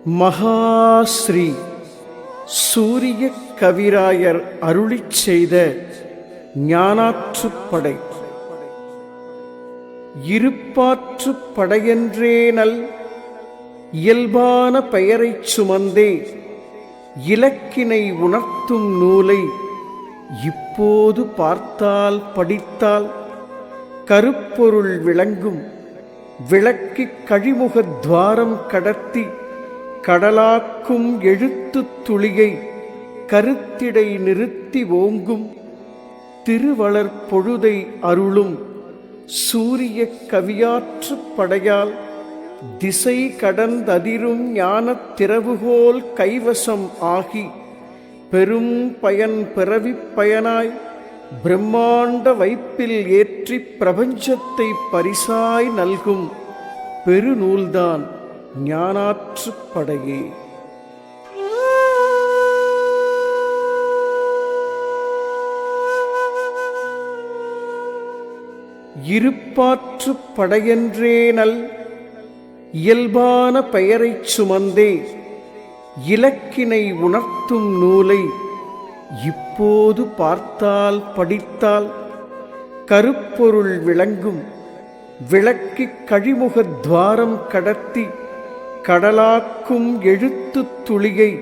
மகாஸ்ரீ சூரிய கவிராயர் அருளிச் செய்த ஞானாற்றுப்படை. இருப்பாற்றுப் படையென்றேனல் இயல்பான பெயரைச் சுமந்தே இலக்கினை உணர்த்தும் நூலை இப்போது பார்த்தால் படித்தால் கருப்பொருள் விளங்கும். விளக்கிக் கழிமுகத் துவாரம் கடத்தி கடலாக்கும் எழுத்துத் துளியை கருத்திடை நிறுத்தி ஓங்கும். திருவளர் பொழுதை அருளும் சூரிய கவியாற்றுப் படையால் திசை கடந்ததிரும் ஞானத் திறவுகோல் கைவசம் ஆகி பெரும் பயன் பிறவிப் பயனாய் பிரம்மாண்ட வைப்பில் ஏற்றிப் பிரபஞ்சத்தை பரிசாய் நல்கும் பெருநூல்தான் ஞானாற்றுப்படையே. இருப்பாற்றுப் படையென்றேனல் இயல்பான பெயரைச் சுமந்தே இலக்கினை உணர்த்தும் நூலை இப்போது பார்த்தால் படித்தால் கருப்பொருள் விளங்கும். விளக்கிக் கழிமுகத் துவாரம் கடத்தி கடலாக்கும் எழுத்துத் துளியை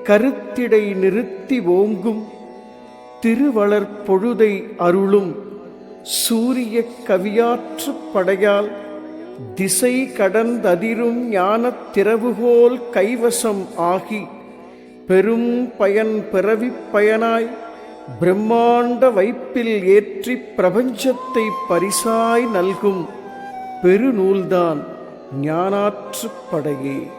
கருத்திடை நிறுத்தி ஓங்கும். திருவளர் பொழுதை அருளும் சூரிய கவியாற்றுப் படையால் திசை கடந்ததிரும் ஞானத் திறவுகோல் கைவசம் ஆகி பெரும் பயன் பிறவிப் பயனாய் பிரம்மாண்ட வைப்பில் ஏற்றிப் பிரபஞ்சத்தை பரிசாய் நல்கும் பெருநூல்தான் ஞானாற்றுப்படையே.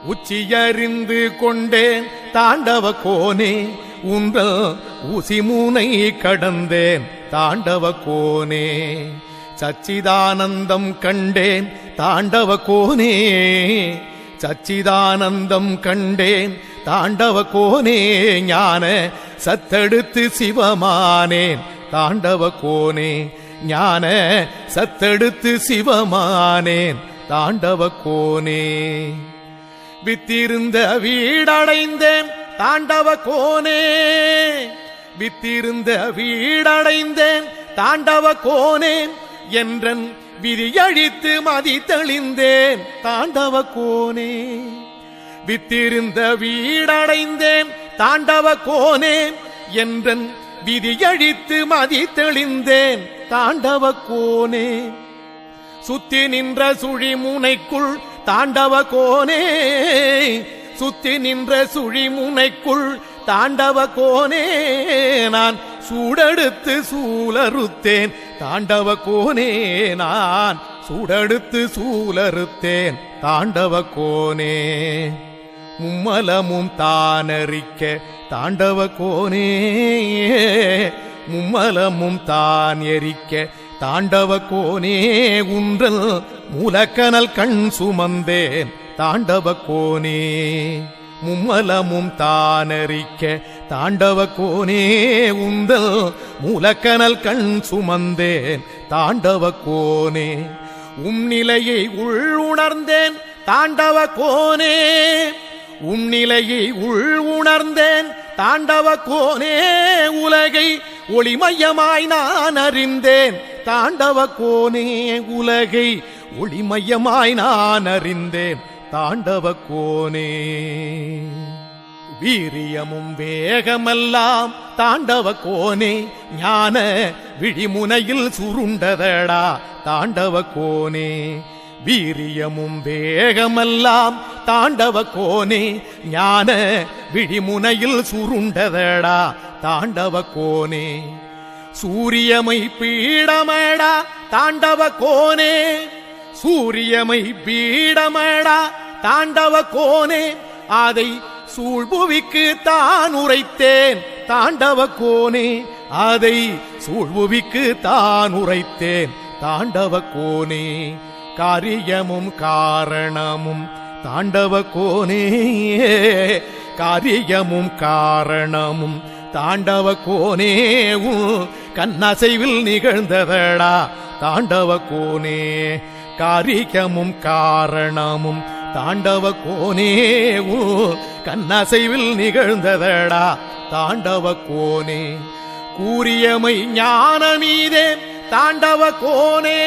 உச்சியறிந்து கொண்டேன் தாண்டவ கோனே, உங்கள் ஊசிமூனை கடந்தேன் தாண்டவ கோனே. சச்சிதானந்தம் கண்டேன் தாண்டவ கோனே, சச்சிதானந்தம் கண்டேன் தாண்டவ கோனே. ஞான சத்தெடுத்து சிவமானேன் தாண்டவ கோனே, ஞான சத்தெடுத்து சிவமானேன் தாண்டவ கோனே. வித்திருந்த வீடடைந்தேன் தாண்டவ கோனே, வித்திருந்த வீடடைந்தேன் தாண்டவ கோனே. என்றன் விதியழித்து மதி தெளிந்தேன் தாண்டவ கோனே. வித்திருந்த வீடடைந்தேன் தாண்டவ கோனே, என்றன் விதியழித்து மதி தெளிந்தேன் தாண்டவ கோனே. சுத்தி நின்ற சுழிமுனைக்குள் தாண்டவ கோனே, சுத்தி நின்ற சுழிமுனைக்குள் தாண்டவ கோனே. நான் சூடெடுத்து சூலறுத்தேன் தாண்டவ கோனே, நான் சூடெடுத்து சூலறுத்தேன் தாண்டவ கோனே. மும்மலமும் தானறிக்க தாண்டவ கோனே, மும்மலமும் தான் எரிக்க தாண்டவ கோனே. உன்றல் மூலக்கனல் கண் சுமந்தேன் தாண்டவ கோனே. மும்மலமும் தானறிக்க தாண்டவ கோனே, உந்தல் மூலக்கனல் கண் சுமந்தேன் தாண்டவ கோனே. நிலையை உள் உணர்ந்தேன் தாண்டவ கோனே, நிலையை உள் உணர்ந்தேன் தாண்டவ கோனே. உலகை ஒளிமயமாய் நான் அறிந்தேன் தாண்டவ கோனே, உலகை ஒளிமயமாய் நான் அறிந்தேன் தாண்டவ கோனே. வீரியமும் வேகமெல்லாம் தாண்டவ கோனே, ஞான விழிமுனையில் சுருண்டதடா தாண்டவ கோனே. வீரியமும் வேகமெல்லாம் தாண்டவ கோனே, ஞான விழிமுனையில் சுருண்டதடா தாண்டவ கோனே. சூரியமை பீடமடா தாண்டவ கோனே, சூரியமை பீடமடா தாண்டவ கோனே, அதை சூழ்புவிக்கு தான் உரைத்தேன் தாண்டவ கோனே, அதை சூழ்புவிக்கு தான் உரைத்தேன் தாண்டவ கோனே. காரியமும் காரணமும் தாண்டவ கோனே, காரியமும் காரணமும் தாண்டவ கோனே, கண்ணசைவில் நிகழ்ந்ததடா தாண்டவ கோனே. காரியமும் காரணமும் தாண்டவ கோனே, கண்ணசைவில் நிகழ்ந்ததடா தாண்டவ கோனே. கூறியமை ஞானமீதே தாண்டவ கோனே,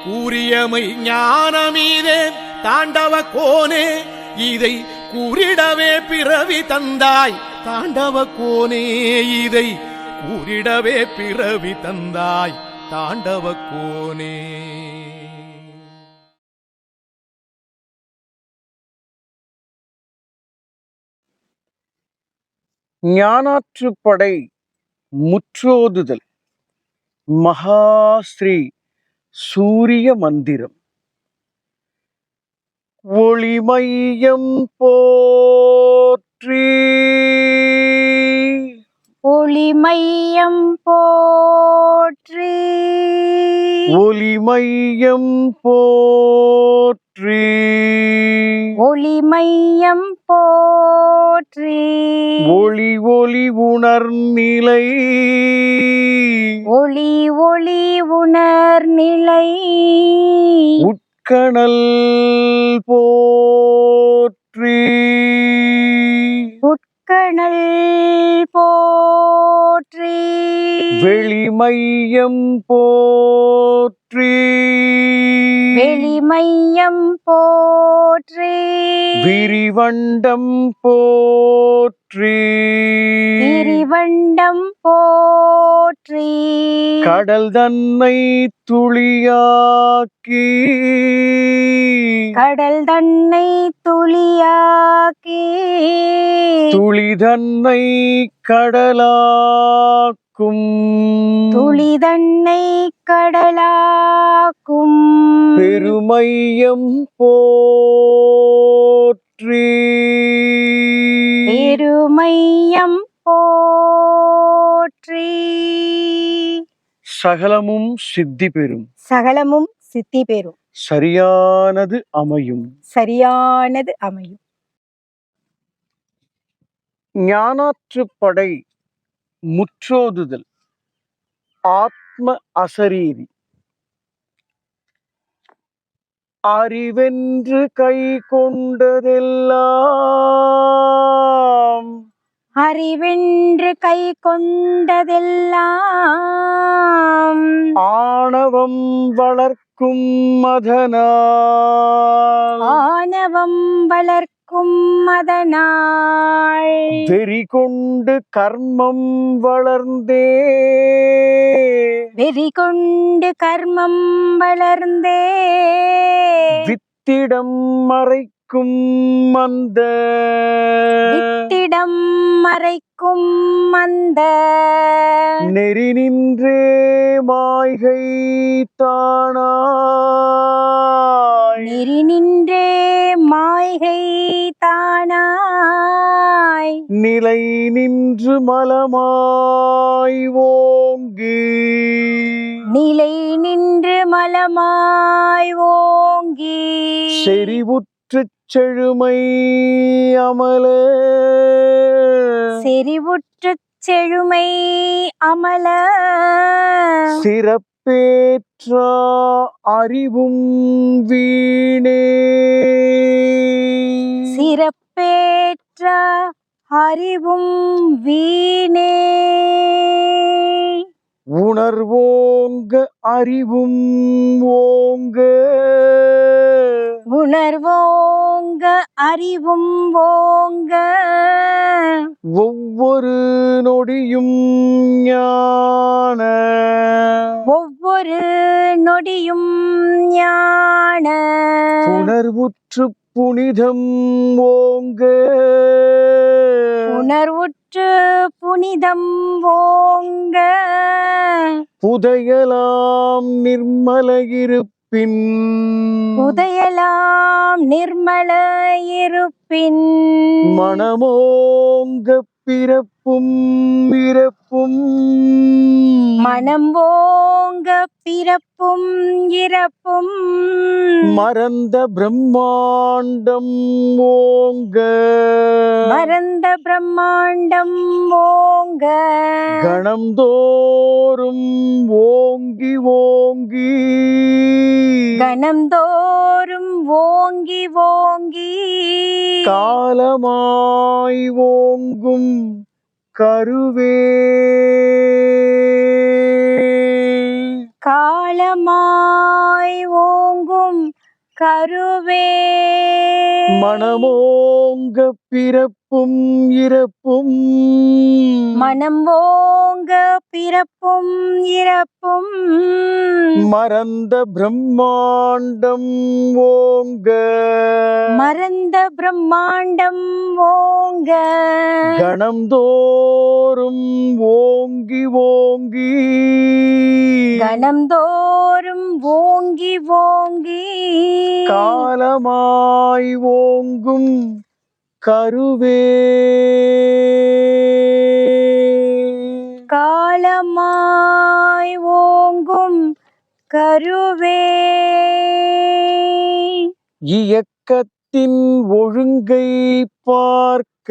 கூறியமை ஞானமீதே தாண்டவ கோனே, இதை கூறிடவே பிறவி தந்தாய் தாண்டவ கோனே, இதை கூறிடவே பிறவி தந்தாய் தாண்டவ கோனே. ஞானாற்றுப்படை முற்றோதுதல் மகாஸ்ரீ சூரிய மந்திரம். ஒளிமையம் போற்றி, ஒளிமையம் போற்றி, ஒளிமையம் போற்றி, ஒளிமையம் போற்றி, ஒளி ஒளி உணர்நிலை, ஒளி ஒளி உணர்நிலை, உட்கணல் போற்றி, உட்கணல் போற்றி, வெளிமையம் போற்றி, வெளிமையம் போற்றி, விரிவண்டம் போற்றி, விரிவண்டம் போற்றி, கடல் தன்னை துளியாக்கி, கடல் தன்னை துளியாக்கி, துளி தன்னை கடலாக்கும், துளி தன்னை கடலாக்கும், பெருமையம் போற்றி, பெருமையம் போற்றி. சகலமும் சித்தி பெறும், சகலமும் சித்தி பெறும், சரியானது அமையும். சரியானது அமையும். ஞானாற்றுப்படை முற்றோதுதல் ஆத்ம அசரீரி. அறிவென்று கை கொண்டதெல்லாம், அறிவென்று கை கொண்டதெல்லாம், ஆணவம் வளர்க்கும் மதனால், ஆணவம் வளர்க்கும் மதனாள், வெறி கொண்டு கர்மம் வளர்ந்தே, வெறி கொண்டு கர்மம் வளர்ந்தே, வித்திடம் மறைக்கும் அந்த, வித்திடம் மறைக்கும் அந்த, நெறி நின்றே மாய்கை தானாய், நெறி நின்றே மாய்கை தானாய், நிலை நின்று மலமாய் ஓங்கி, நிலை நின்று மலமாய் ஓங்கி, செறிவுற்றுச் செழுமை அமல, செறிவுற்றுச் செழுமை அமல, சிறப்பேற்றா அறிவும் வீணே, சிறப்பேற்ற அறிவும் வீணே, உணர்வோங்க அறிவும் ஓங்க, உணர்வோங்க அறிவும் ஓங்க, ஒவ்வொரு நொடியும் ஞான, ஒவ்வொரு நொடியும் ஞான, உணர்வுற்று புனிதம் ஓங்க உணர்வுற்று புனிதம் ஓங்க புதையலாம் நிர்மல இருப்பின் புதையலாம் நிர்மல இருப்பின் மனமோங்க பிறப்பும் இறப்பும் மனம் ஓங்க பிறப்பும் இறப்பும் மறந்த பிரம்மாண்டம் ஓங்க மறந்த பிரம்மாண்டம் ஓங்க கணம்தோறும் ஓங்கி ஓங்கி கணம்தோறும் ஓங்கி ஓங்கி காலமாய் ஓங்கும் கருவே காலமாய் ஓங்கும் கருவே மனமோங்க பிறப்பும் இறப்பும் மனம் ஓங்க பிறப்பும் இறப்பும் மறந்த பிரம்மாண்டம் ஓங்க மறந்த பிரம்மாண்டம் ஓங்க கணம்தோறும் ஓங்கி ஓங்கி கணம்தோறும் ஓங்கி ஓங்கி காலமாய் ஓங்கும் கருவே காலமாய் ஓங்கும் கருவே இயக்கத்தின் ஒழுங்கை பார்க்க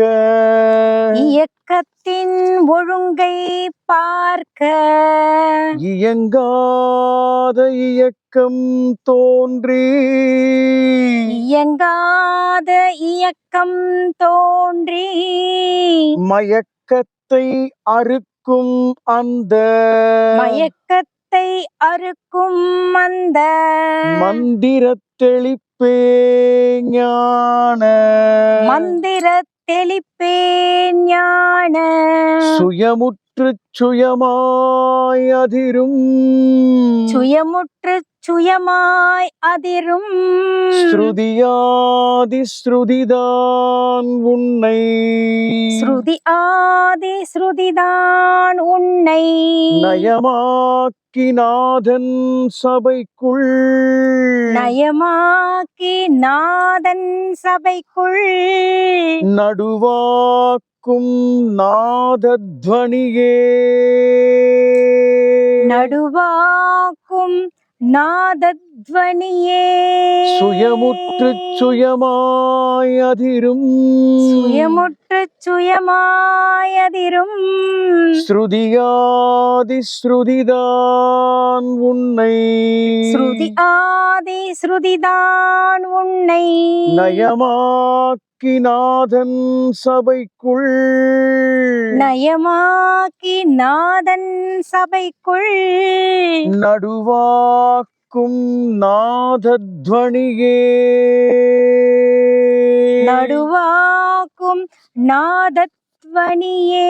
இயக்கத்தின் ஒழுங்கை பார்க்க இயங்காத இயக்கம் தோன்றி இயங்காத இயக்கம் தோன்றி மயக்கத்தை அறுக்கும் அந்த மயக்கத்தை அறுக்கும் அந்த மந்திர தெளிப்பே ஞான மந்திர தெளிப்பே ஞான சுயமுற்று சுயமாய் அதிரும் சுயமுற்று சுயமாய் அதிரும் ஸ்ருதியாதி ஸ்ருதிதான் உன்னை ஸ்ருதி ஆதி ஸ்ருதிதான் உன்னை நயமாக்கி நாதன் சபைக்குள் நயமாக்கி நாதன் சபைக்குள் நடுவாக்கும் நாதத்வனியே நடுவாக்கும் நாதத்வனியே சுயமுற்று சுயமாய் அதிரும் சுயமுற்று சுயமாய் அதிரும் ஸ்ருதியாதி ஸ்ருதிதான் உன்னை ஸ்ருதி ஆதி ஸ்ருதிதான் உன்னை நயமாக்கி நாதன் சபைக்குள் நயமாக்கி நாதன் சபைக்குள் நடுவாக்கும் நாதத்வனியே நடுவாக்கும் நாதத்வனியே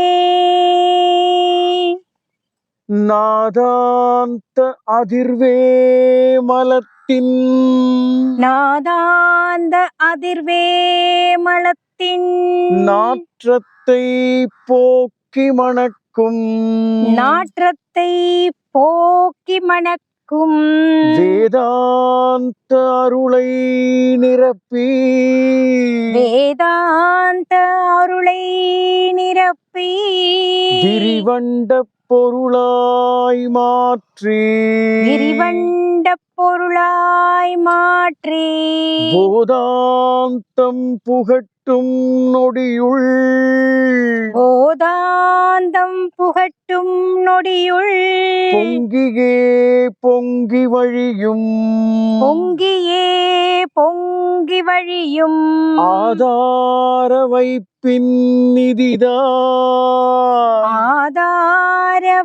நாதாந்த அதிர்வே மலத்தின் நாதாந்த அதிர்வே மலத்தின் நாற்றத்தை போக்கி மணக்கும் நாற்றத்தை போக்கி மணக்கும் வேதாந்த அருளை நிரப்பி வேதாந்த அருளை நிரப்பி விரிவண்ட பொருளாய் மாற்றி விரிவண்ட பொருளாய் மாற்றி போதாந்தம் புகட்டும் நொடியுள் போதாந்தம் புகட்டும் நொடியுள் பொங்கியே பொங்கி வழியும் பொங்கியே பொங்கி வழியும் ஆதார வைப்பின் நிதிதான் ஆதார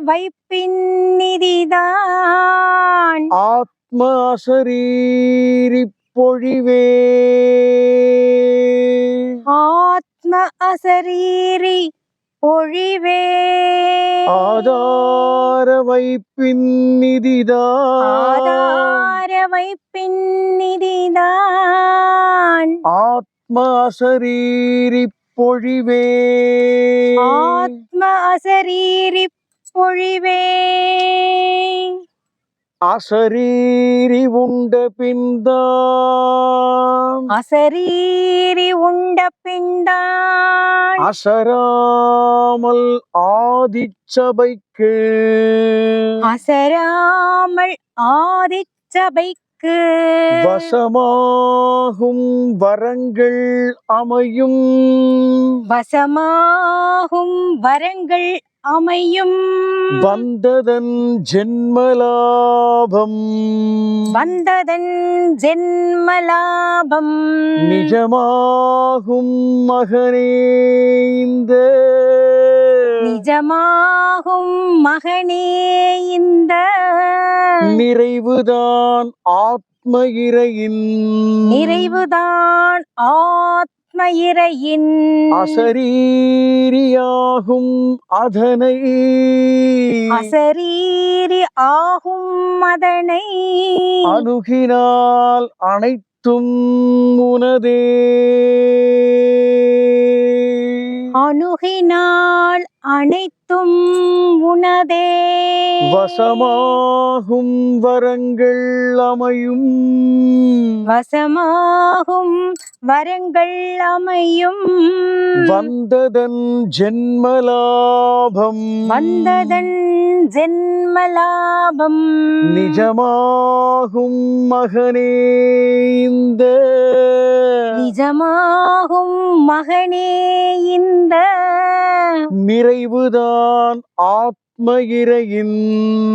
வைப்பின் நிதிதான் ஆத்ம அசரீரி பொழிவே ஆத்ம அசரீரி பொழிவே ஆதார வைப்பின் நிதிதான் ஆதார வைப்பின் நிதிதான் ஆத்ம அசரீரி பொழிவே ஆத்ம அசரீரி பொழிவே அசரீரி உண்ட பின்தான் அசரீரி உண்ட பின்தான் அசராமல் ஆதிச்சபைக்கு அசராமல் ஆதிச்சபைக்கு வசமாகும் வரங்கள் அமையும் வசமாகும் வரங்கள் அமையும் வந்ததன் ஜென்மலாபம் வந்ததன் ஜென்மலாபம் நிஜமாகும் மகனே இந்த நிஜமாகும் மகனே இந்த நிறைவுதான் ஆத்ம இறையின் நிறைவுதான் ஆத்ம இறையின் அசரீரியாகும் அதனை அசரீரி ஆகும் அதனை அணுகினால் அனைத்தும் உனதே அணுகினால் அனைத்தும் உனதே வசமாகும் வரங்கள் அமையும் வசமாகும் வரங்கள் அமையும் வந்ததன் ஜென்மலாபம் வந்ததன் ஜென்மலாபம் நிஜமாகும் மகனே இந்த நிஜமாகும் மகனே இந்த நிறைவுதான் ஆத்ம இறையின்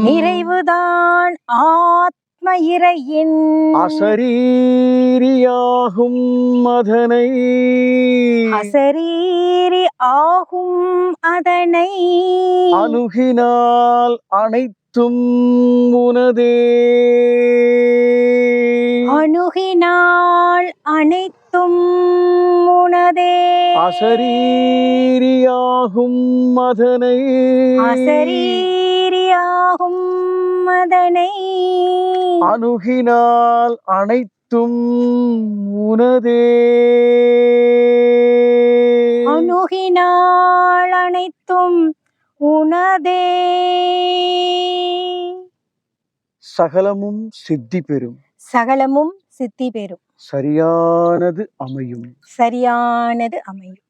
நிறைவுதான் ஆத்ம இறையின் அசரீரியாகும் அதனை அசரீரி ஆகும் அதனை அணுகினால் அனைத்தும் உனதே அணுகினால் அனைத்தும் உனதே அசரீரியாகும் அதனை அசரீரியாகும் அதனை அணுகினால் அனைத்தும் உனதே அணுகினால் அனைத்தும் உனதே சகலமும் சித்தி பெறும் சகலமும் சித்தி பெறும் சரியானது அமையும் சரியானது அமையும்